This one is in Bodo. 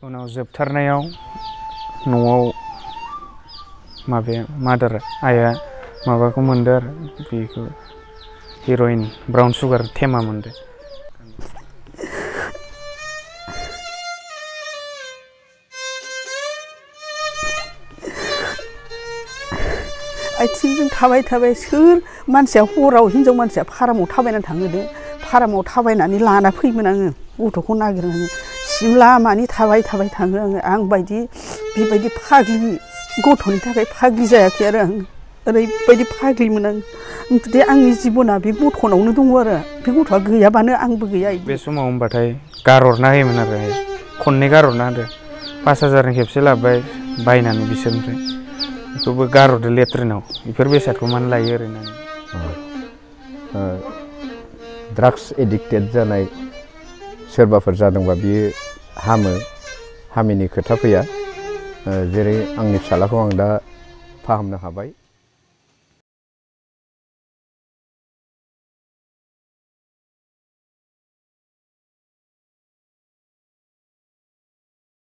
उनाव जोबथारनायाव न'आव मादार आइया माबाखौ मोनदो आरो बेखौ हिर'इन ब्राउन सुगार थेमा मोनदो। आथिंजों थाबाय थाबाय सोर मानसिया हराव हिनजाव मानसिया फारामाव थाबायनानै थाङो दे फारामाव थाबायनानै लाना फैयोमोन आङो गथ'खौ नागिरनानै लामानि थाबाय थाङो आं बेबायदि फाग्लि गथ'नि थाखाय फाग्लि जायाखै आरो आं ओरैबायदि फाग्लिमोन आं दे आंनि जिबना बे गथ'नावनो दङ आरो बे गथ'आ गैयाबानो आंबो गैया। बे समाव होनबाथाय गारहरना होयोमोन आरो खननै गारहरना होदो 5,000 खेबसे लाबोबाय बायनानै बिसोरनिफ्राय बेखौबो गारहरदो लेट्रिनाव बेफोर बेसादखौ मानो लायो ओरैनो। ड्राग्स एडिक्टेड जानाय सोरबाफोर जादोंबा बियो हामिनि खोथा फैया जेरै आंनि फिसालाखौ आं दा फाहामनो हाबाय।